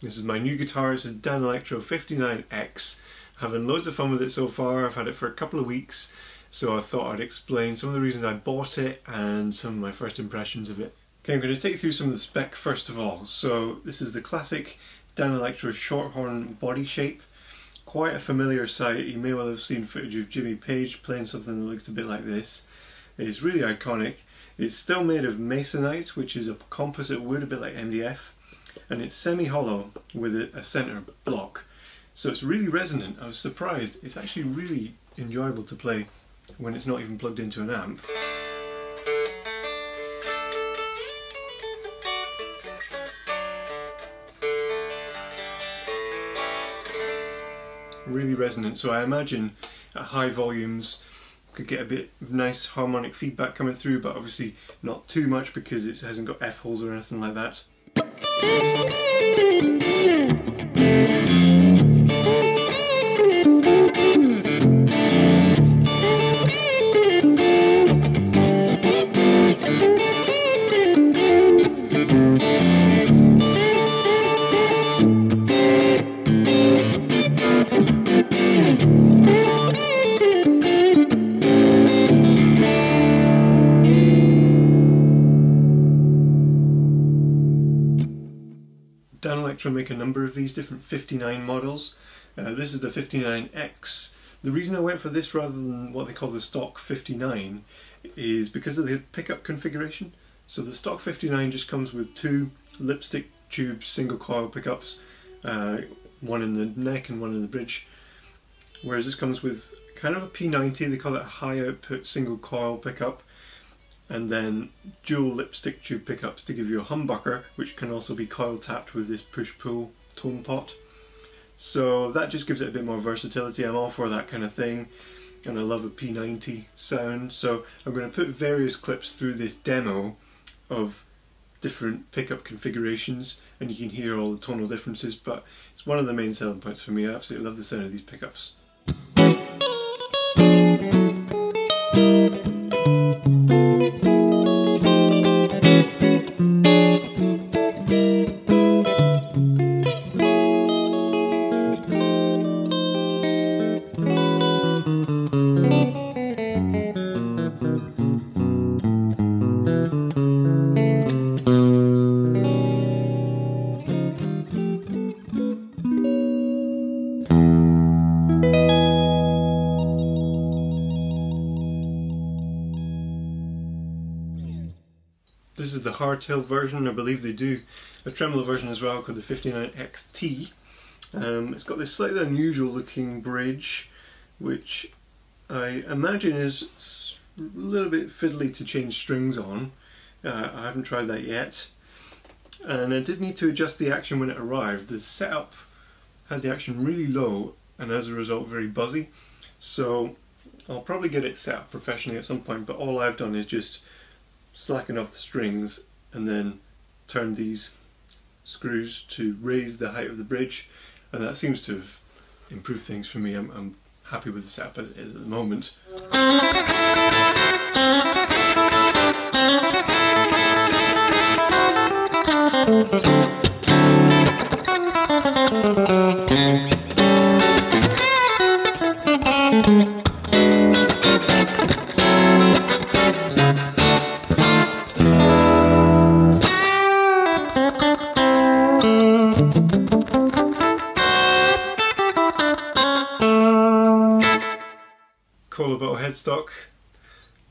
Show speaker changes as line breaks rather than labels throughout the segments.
This is my new guitar. This is Danelectro 59X. Having loads of fun with it so far. I've had it for a couple of weeks, so I thought I'd explain some of the reasons I bought it and some of my first impressions of it. Okay, I'm going to take you through some of the spec first of all. So this is the classic Danelectro shorthorn body shape. Quite a familiar sight. You may well have seen footage of Jimmy Page playing something that looked a bit like this. It's really iconic. It's still made of masonite, which is a composite wood, a bit like MDF, and it's semi-hollow with a centre block. So it's really resonant. I was surprised. It's actually really enjoyable to play when it's not even plugged into an amp. Really resonant, so I imagine at high volumes could get a bit of nice harmonic feedback coming through, but obviously not too much because it hasn't got F holes or anything like that. Danelectro make a number of these different 59 models. This is the 59X. The reason I went for this rather than what they call the stock 59 is because of the pickup configuration. So the stock 59 just comes with two lipstick tube single coil pickups, one in the neck and one in the bridge, whereas this comes with kind of a P90, they call it a high output single coil pickup, and then dual lipstick tube pickups to give you a humbucker, which can also be coil tapped with this push-pull tone pot. So that just gives it a bit more versatility. I'm all for that kind of thing, and I love a P90 sound. So I'm going to put various clips through this demo of different pickup configurations, and you can hear all the tonal differences, but it's one of the main selling points for me. I absolutely love the sound of these pickups. This is the hardtail version. I believe they do a tremolo version as well called the 59XT. It's got this slightly unusual looking bridge, which I imagine is a little bit fiddly to change strings on. I haven't tried that yet. And I did need to adjust the action when it arrived. The setup had the action really low and as a result very buzzy. So I'll probably get it set up professionally at some point, but all I've done is just slacken off the strings and then turn these screws to raise the height of the bridge, and that seems to have improved things for me. I'm happy with the setup as it is at the moment. Cool about headstock.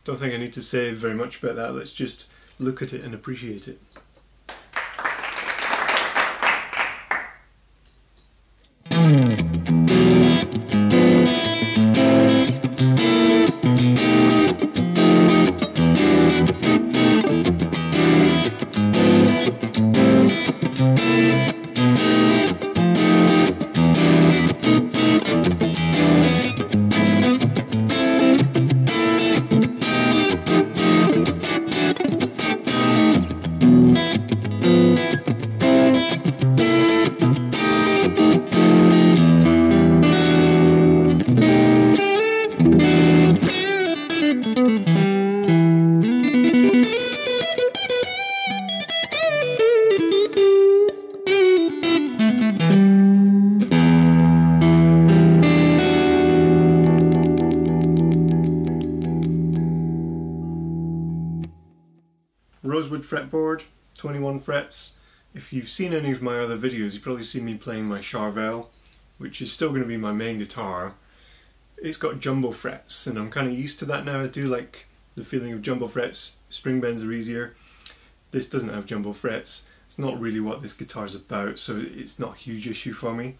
Don't think I need to say very much about that. Let's just look at it and appreciate it. rosewood fretboard, 21 frets. If you've seen any of my other videos, you've probably seen me playing my Charvel, which is still going to be my main guitar. It's got jumbo frets, and I'm kind of used to that now. I do like the feeling of jumbo frets. String bends are easier. This doesn't have jumbo frets. It's not really what this guitar is about, so it's not a huge issue for me.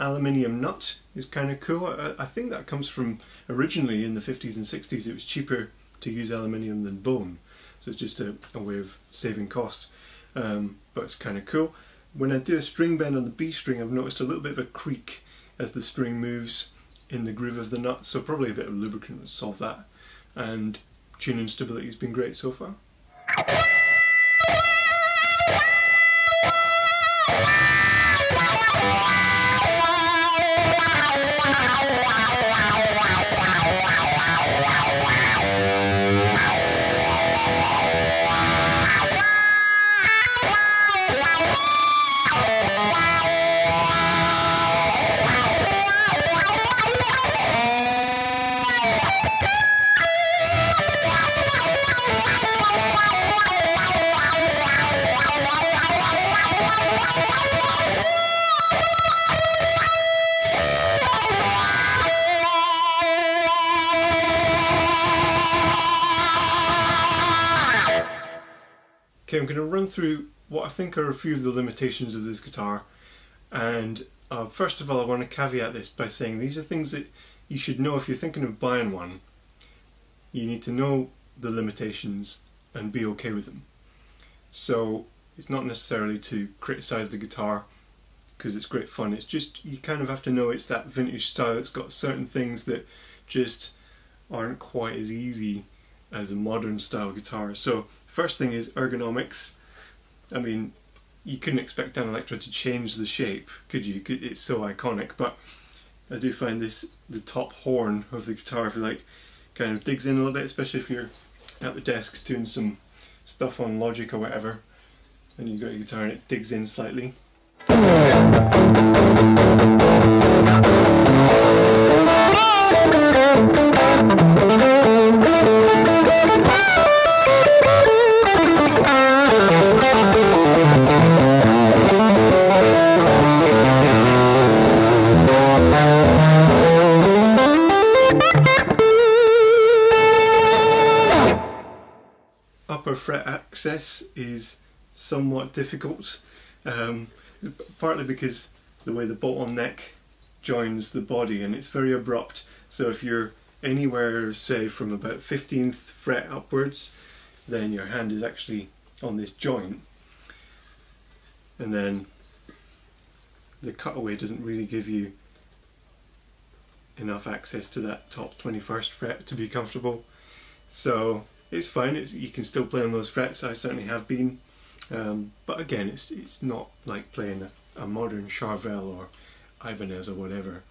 Aluminium nut is kind of cool. I think that comes from, originally in the 50s and 60s, it was cheaper to use aluminium than bone, so it's just a way of saving cost, but it's kind of cool. When I do a string bend on the B string, I've noticed a little bit of a creak as the string moves in the groove of the nut, so probably a bit of lubricant will solve that, and tuning stability has been great so far. Okay, I'm going to run through what I think are a few of the limitations of this guitar, and first of all I want to caveat this by saying these are things that you should know if you're thinking of buying one. You need to know the limitations and be okay with them. So it's not necessarily to criticise the guitar because it's great fun, it's just you kind of have to know it's that vintage style. It's got certain things that just aren't quite as easy as a modern style guitar. So first thing is ergonomics. I mean, you couldn't expect Danelectro to change the shape, could you? It's so iconic, but I do find this, the top horn of the guitar, if you like, kind of digs in a little bit, especially if you're at the desk doing some stuff on Logic or whatever, and you've got your guitar and it digs in slightly. Upper fret access is somewhat difficult, partly because the way the bottleneck joins the body, and it's very abrupt, so if you're anywhere, say from about 15th fret upwards, then your hand is actually on this joint, and then the cutaway doesn't really give you enough access to that top 21st fret to be comfortable. So it's fine, you can still play on those frets. I certainly have been, but again, it's not like playing a modern Charvel or Ibanez or whatever.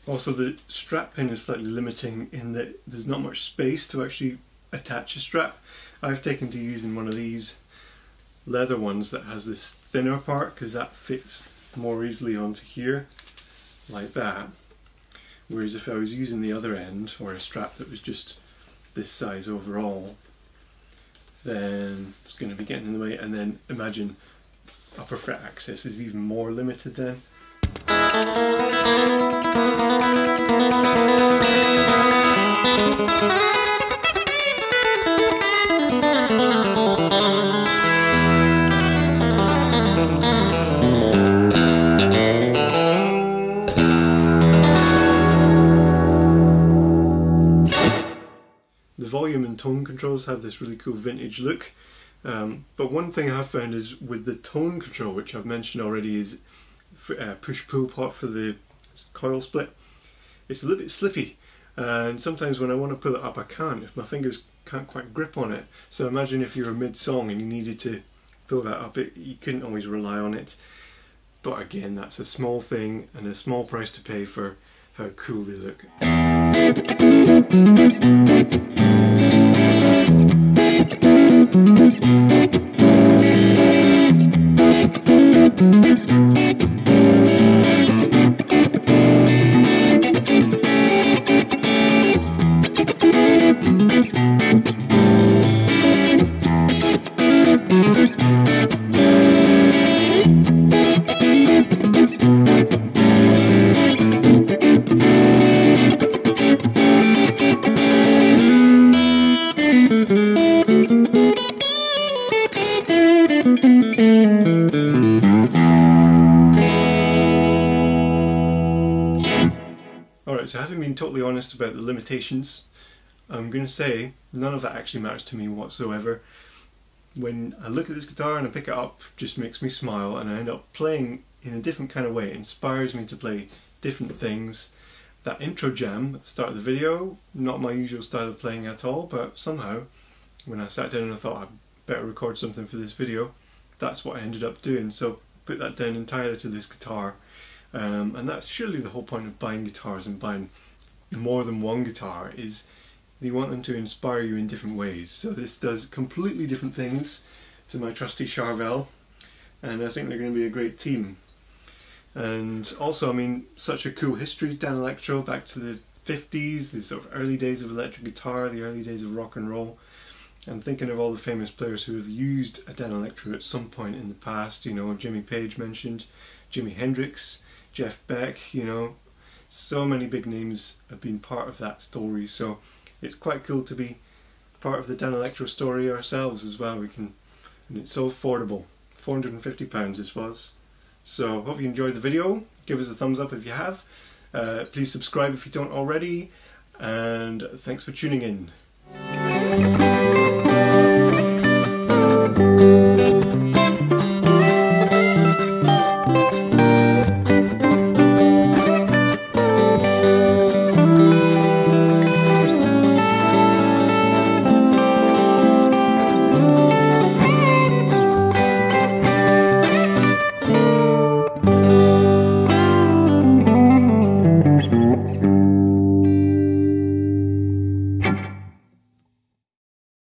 Also, the strap pin is slightly limiting in that there's not much space to actually attach a strap. I've taken to using one of these leather ones that has this thinner part because that fits more easily onto here, like that. Whereas if I was using the other end, or a strap that was just this size overall, then it's going to be getting in the way, and then imagine upper fret access is even more limited then. The volume and tone controls have this really cool vintage look. But one thing I have found is with the tone control, which I've mentioned already, is push-pull pot for the coil split. It's a little bit slippy, and sometimes when I want to pull it up I can't, if my fingers can't quite grip on it. So imagine if you were mid-song and you needed to pull that up, you couldn't always rely on it. But again, that's a small thing and a small price to pay for how cool they look. Alright, so having been totally honest about the limitations, I'm going to say none of that actually matters to me whatsoever. When I look at this guitar and I pick it up, it just makes me smile, and I end up playing in a different kind of way. It inspires me to play different things. That intro jam at the start of the video, not my usual style of playing at all, but somehow when I sat down and I thought I'd better record something for this video, that's what I ended up doing. So put that down entirely to this guitar. And that's surely the whole point of buying guitars and buying more than one guitar, is you want them to inspire you in different ways. So this does completely different things to my trusty Charvel, and I think they're going to be a great team. And also, I mean, such a cool history, Danelectro, back to the 50s, the sort of early days of electric guitar, the early days of rock and roll. And thinking of all the famous players who have used a Danelectro at some point in the past, you know, Jimmy Page mentioned, Jimi Hendrix, Jeff Beck, you know, so many big names have been part of that story. So it's quite cool to be part of the Danelectro story ourselves as well. And it's so affordable, £450 this was. So hope you enjoyed the video. Give us a thumbs up if you have. Please subscribe if you don't already, and thanks for tuning in.